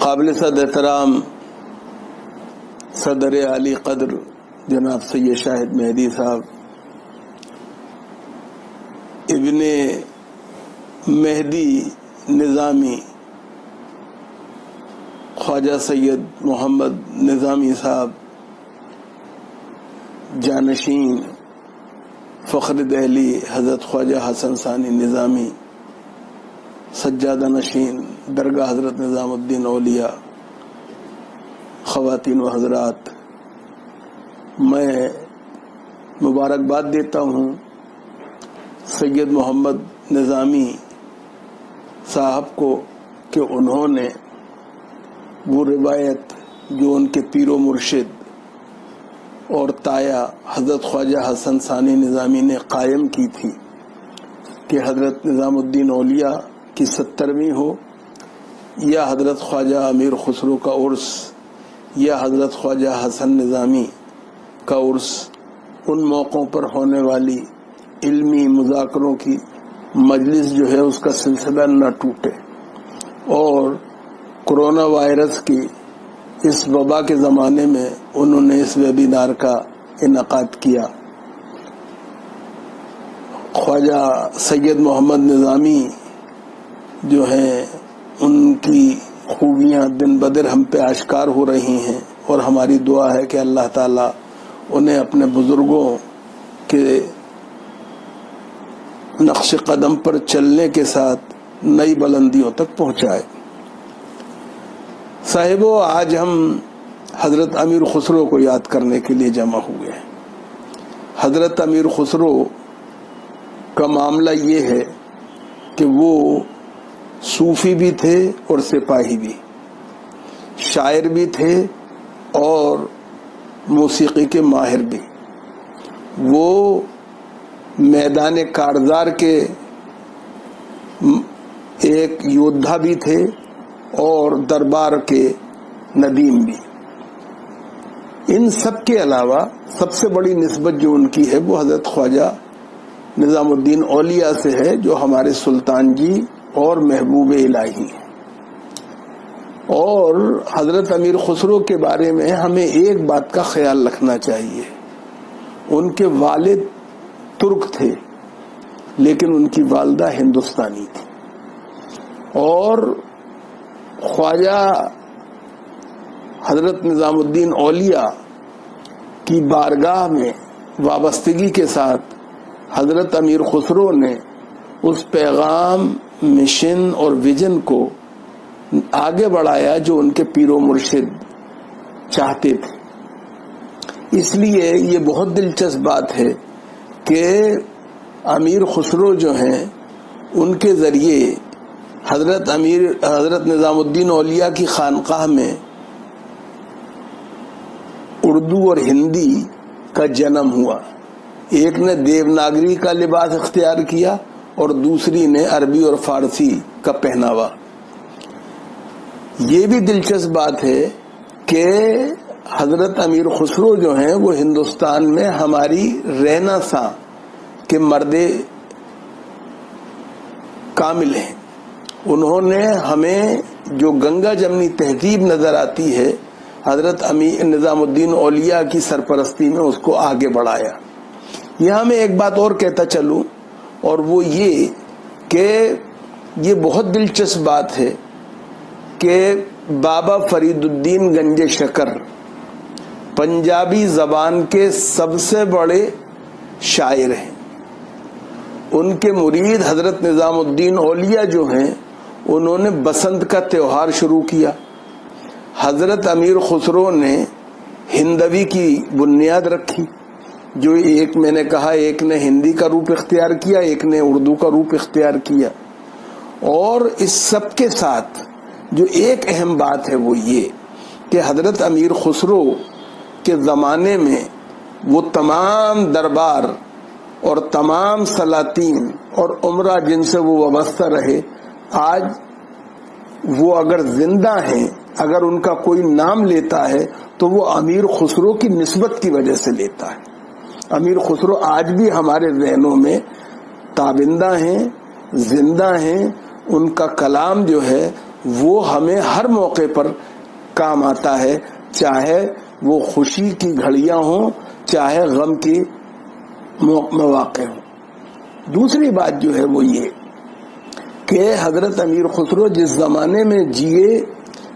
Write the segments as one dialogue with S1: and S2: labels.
S1: قابل صد احترام صدر علی قدر جناب سید شاہد مہدی صاحب، ابن مہدی نظامی خواجہ سید محمد نظامی صاحب، جانشین فخر دہلی حضرت خواجہ حسن ثانی نظامی، سجادہ نشین درگاہ حضرت نظام الدین اولیاء، خواتین و حضرات، میں مبارکباد دیتا ہوں سید محمد نظامی صاحب کو کہ انہوں نے وہ روایت جو ان کے پیر و مرشد اور تایا حضرت خواجہ حسن ثانی نظامی نے قائم کی تھی کہ حضرت نظام الدین اولیاء کی 70ویں ہو یا حضرت خواجہ امیر خسرو کا عرس یا حضرت خواجہ حسن نظامی کا عرس، ان موقعوں پر ہونے والی علمی مذاکروں کی مجلس جو ہے اس کا سلسلہ نہ ٹوٹے، اور کرونا وائرس کی اس وبا کے زمانے میں انہوں نے اس ویبینار کا انعقاد کیا۔ خواجہ سید محمد نظامی جو ہیں ان کی خوبیاں دن بدن ہم پہ آشکار ہو رہی ہیں، اور ہماری دعا ہے کہ اللہ تعالیٰ انہیں اپنے بزرگوں کے نقش قدم پر چلنے کے ساتھ نئی بلندیوں تک پہنچائے۔ صاحبو، آج ہم حضرت امیر خسرو کو یاد کرنے کے لیے جمع ہوئے ہیں۔ حضرت امیر خسرو کا معاملہ یہ ہے کہ وہ صوفی بھی تھے اور سپاہی بھی، شاعر بھی تھے اور موسیقی کے ماہر بھی۔ وہ میدان کارزار کے ایک یودھا بھی تھے اور دربار کے ندیم بھی۔ ان سب کے علاوہ سب سے بڑی نسبت جو ان کی ہے وہ حضرت خواجہ نظام الدین اولیاء سے ہے، جو ہمارے سلطان جی اور محبوب الہی ہیں۔ اور حضرت امیر خسرو کے بارے میں ہمیں ایک بات کا خیال رکھنا چاہیے، ان کے والد ترک تھے لیکن ان کی والدہ ہندوستانی تھی، اور خواجہ حضرت نظام الدین اولیاء کی بارگاہ میں وابستگی کے ساتھ حضرت امیر خسرو نے اس پیغام، مشن اور ویژن کو آگے بڑھایا جو ان کے پیر و مرشد چاہتے تھے۔ اس لیے یہ بہت دلچسپ بات ہے کہ امیر خسرو جو ہیں ان کے ذریعے حضرت نظام الدین اولیاء کی خانقاہ میں اردو اور ہندی کا جنم ہوا۔ ایک نے دیوناگری کا لباس اختیار کیا اور دوسری نے عربی اور فارسی کا پہناوا۔ یہ بھی دلچسپ بات ہے کہ حضرت امیر خسرو جو ہیں وہ ہندوستان میں ہماری رینیسانس کے مرد کامل ہیں۔ انہوں نے ہمیں جو گنگا جمنی تہذیب نظر آتی ہے حضرت نظام الدین اولیاء کی سرپرستی میں اس کو آگے بڑھایا۔ یہاں میں ایک بات اور کہتا چلوں، اور وہ یہ کہ یہ بہت دلچسپ بات ہے کہ بابا فرید الدین گنج شکر پنجابی زبان کے سب سے بڑے شاعر ہیں۔ ان کے مرید حضرت نظام الدین اولیاء جو ہیں انہوں نے بسنت کا تہوار شروع کیا۔ حضرت امیر خسرو نے ہندوی کی بنیاد رکھی، جو ایک میں نے کہا ایک نے ہندی کا روپ اختیار کیا، ایک نے اردو کا روپ اختیار کیا۔ اور اس سب کے ساتھ جو ایک اہم بات ہے وہ یہ کہ حضرت امیر خسرو کے زمانے میں وہ تمام دربار اور تمام سلاطین اور عمرہ جن سے وہ وابستہ رہے، آج وہ اگر زندہ ہیں، اگر ان کا کوئی نام لیتا ہے تو وہ امیر خسرو کی نسبت کی وجہ سے لیتا ہے۔ امیر خسرو آج بھی ہمارے ذہنوں میں تابندہ ہیں، زندہ ہیں، ان کا کلام جو ہے وہ ہمیں ہر موقع پر کام آتا ہے، چاہے وہ خوشی کی گھڑیاں ہوں چاہے غم کی مواقع ہوں۔ دوسری بات جو ہے وہ یہ کہ حضرت امیر خسرو جس زمانے میں جیے،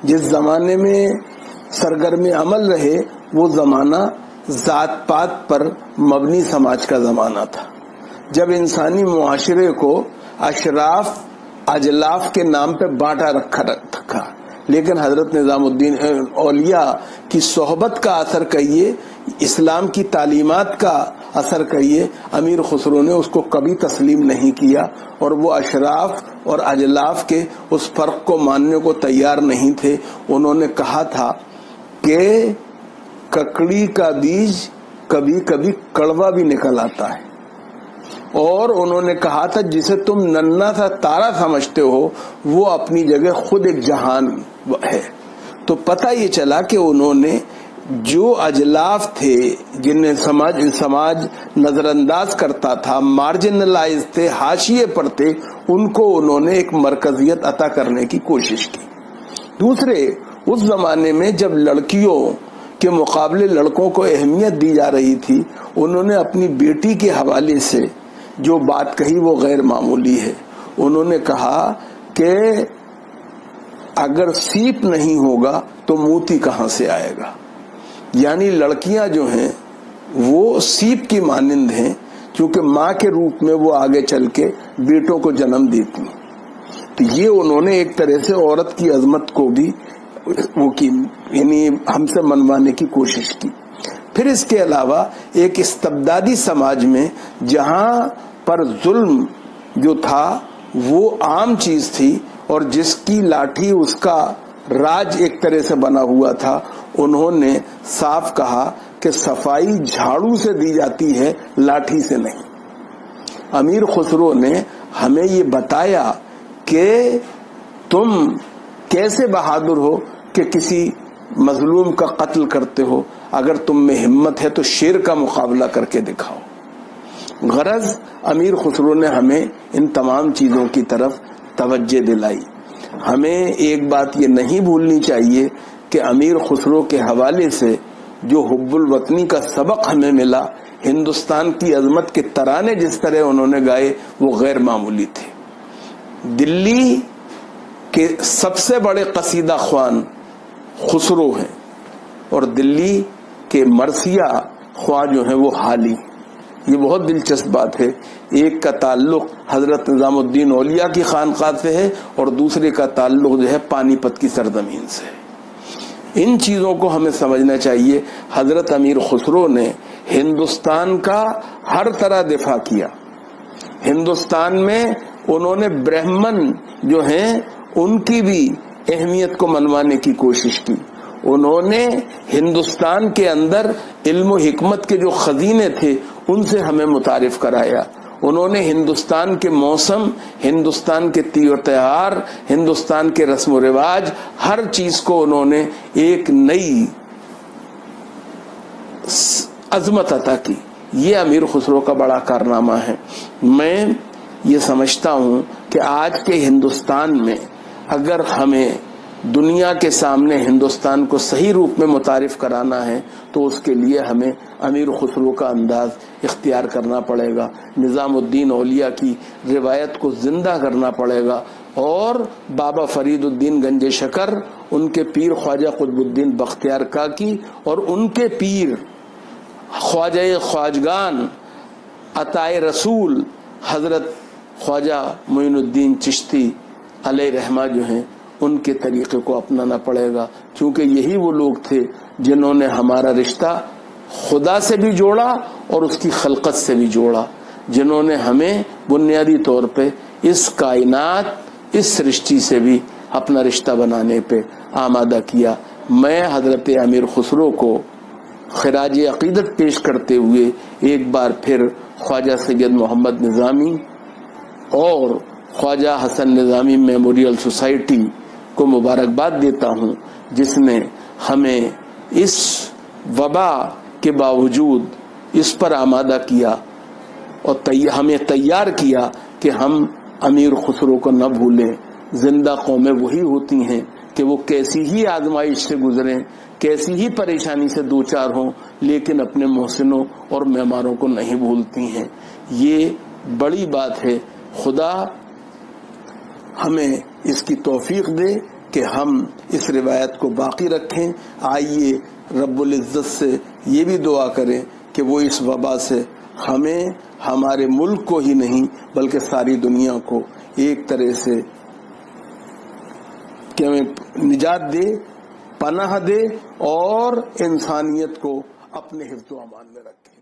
S1: جس زمانے میں سرگرم عمل رہے، وہ زمانہ ذات پات پر مبنی سماج کا زمانہ تھا، جب انسانی معاشرے کو اشراف اجلاف کے نام پہ بانٹا رکھا تھا۔ لیکن حضرت نظام الدین اولیاء کی صحبت کا اثر کہیے، اسلام کی تعلیمات کا اثر کہیے، امیر خسرو نے اس کو کبھی تسلیم نہیں کیا، اور وہ اشراف اور اجلاف کے اس فرق کو ماننے کو تیار نہیں تھے۔ انہوں نے کہا تھا کہ ککڑی کا بیج کبھی کبھی کڑوا بھی نکل آتا ہے، اور انہوں نے کہا تھا جسے تم ننھا سا تارا سمجھتے ہو وہ اپنی جگہ خود ایک جہان ہے۔ تو پتہ یہ چلا کہ انہوں نے جو اجلاف تھے جنہیں سماج نظر انداز کرتا تھا، مارجنلائز تھے، حاشیے پر تھے، ان کو انہوں نے ایک مرکزیت عطا کرنے کی کوشش کی۔ دوسرے، اس زمانے میں جب لڑکیوں کے مقابلے لڑکوں کو اہمیت دی جا رہی تھی، انہوں نے اپنی بیٹی کے حوالے سے جو بات کہی وہ غیر معمولی ہے۔ انہوں نے کہا کہ اگر سیپ نہیں ہوگا تو موتی کہاں سے آئے گا؟ یعنی لڑکیاں جو ہیں وہ سیپ کی مانند ہیں، چونکہ ماں کے روپ میں وہ آگے چل کے بیٹوں کو جنم دیتی ہیں۔ تو یہ انہوں نے ایک طرح سے عورت کی عظمت کو بھی وہ کی، یعنی ہم سے منوانے کی کوشش کی۔ پھر اس کے علاوہ ایک استبدادی سماج میں جہاں پر ظلم جو تھا وہ عام چیز تھی، اور جس کی لاٹھی اس کا راج ایک طرح سے بنا ہوا تھا، انہوں نے صاف کہا کہ صفائی جھاڑو سے دی جاتی ہے، لاٹھی سے نہیں۔ امیر خسرو نے ہمیں یہ بتایا کہ تم کیسے بہادر ہو کہ کسی مظلوم کا قتل کرتے ہو، اگر تم میں ہمت ہے تو شیر کا مقابلہ کر کے دکھاؤ۔ غرض امیر خسرو نے ہمیں ان تمام چیزوں کی طرف توجہ دلائی۔ ہمیں ایک بات یہ نہیں بھولنی چاہیے کہ امیر خسرو کے حوالے سے جو حب الوطنی کا سبق ہمیں ملا، ہندوستان کی عظمت کے ترانے جس طرح انہوں نے گائے وہ غیر معمولی تھے۔ دلی کے سب سے بڑے قصیدہ خوان خسرو ہیں، اور دلی کے مرثیہ خواہ جو ہیں وہ حالی۔ یہ بہت دلچسپ بات ہے، ایک کا تعلق حضرت نظام الدین اولیاء کی خانقاہ سے ہے اور دوسرے کا تعلق جو ہے پانی پت کی سرزمین سے ہے۔ ان چیزوں کو ہمیں سمجھنا چاہیے۔ حضرت امیر خسرو نے ہندوستان کا ہر طرح دفاع کیا۔ ہندوستان میں انہوں نے برہمن جو ہیں ان کی بھی اہمیت کو منوانے کی کوشش کی۔ انہوں نے ہندوستان کے اندر علم و حکمت کے جو خزینے تھے ان سے ہمیں متعارف کرایا۔ انہوں نے ہندوستان کے موسم، ہندوستان کے تیور تہوار، ہندوستان کے رسم و رواج، ہر چیز کو انہوں نے ایک نئی عظمت عطا کی۔ یہ امیر خسرو کا بڑا کارنامہ ہے۔ میں یہ سمجھتا ہوں کہ آج کے ہندوستان میں اگر ہمیں دنیا کے سامنے ہندوستان کو صحیح روپ میں متعارف کرانا ہے تو اس کے لیے ہمیں امیر خسرو کا انداز اختیار کرنا پڑے گا، نظام الدین اولیاء کی روایت کو زندہ کرنا پڑے گا، اور بابا فرید الدین گنج شکر، ان کے پیر خواجہ قطب الدین بختیار کاکی اور ان کے پیر خواجہ خواجگان عطائے رسول حضرت خواجہ معین الدین چشتی علیہ رحمہ جو ہیں ان کے طریقے کو اپنانا پڑے گا، کیونکہ یہی وہ لوگ تھے جنہوں نے ہمارا رشتہ خدا سے بھی جوڑا اور اس کی خلقت سے بھی جوڑا، جنہوں نے ہمیں بنیادی طور پہ اس کائنات، اس سرشٹی سے بھی اپنا رشتہ بنانے پہ آمادہ کیا۔ میں حضرت امیر خسرو کو خراج عقیدت پیش کرتے ہوئے ایک بار پھر خواجہ سید محمد نظامی اور خواجہ حسن نظامی میموریل سوسائٹی کو مبارکباد دیتا ہوں، جس نے ہمیں اس وبا کے باوجود اس پر آمادہ کیا اور ہمیں تیار کیا کہ ہم امیر خسرو کو نہ بھولیں، زندہ قومیں وہی ہوتی ہیں کہ وہ کیسی ہی آزمائش سے گزریں، کیسی ہی پریشانی سے دوچار ہوں، لیکن اپنے محسنوں اور معماروں کو نہیں بھولتی ہیں۔ یہ بڑی بات ہے۔ خدا ہمیں اس کی توفیق دے کہ ہم اس روایت کو باقی رکھیں۔ آئیے رب العزت سے یہ بھی دعا کریں کہ وہ اس وبا سے ہمیں، ہمارے ملک کو ہی نہیں بلکہ ساری دنیا کو ایک طرح سے کہ ہمیں نجات دے، پناہ دے اور انسانیت کو اپنے حفظ و امان میں رکھے۔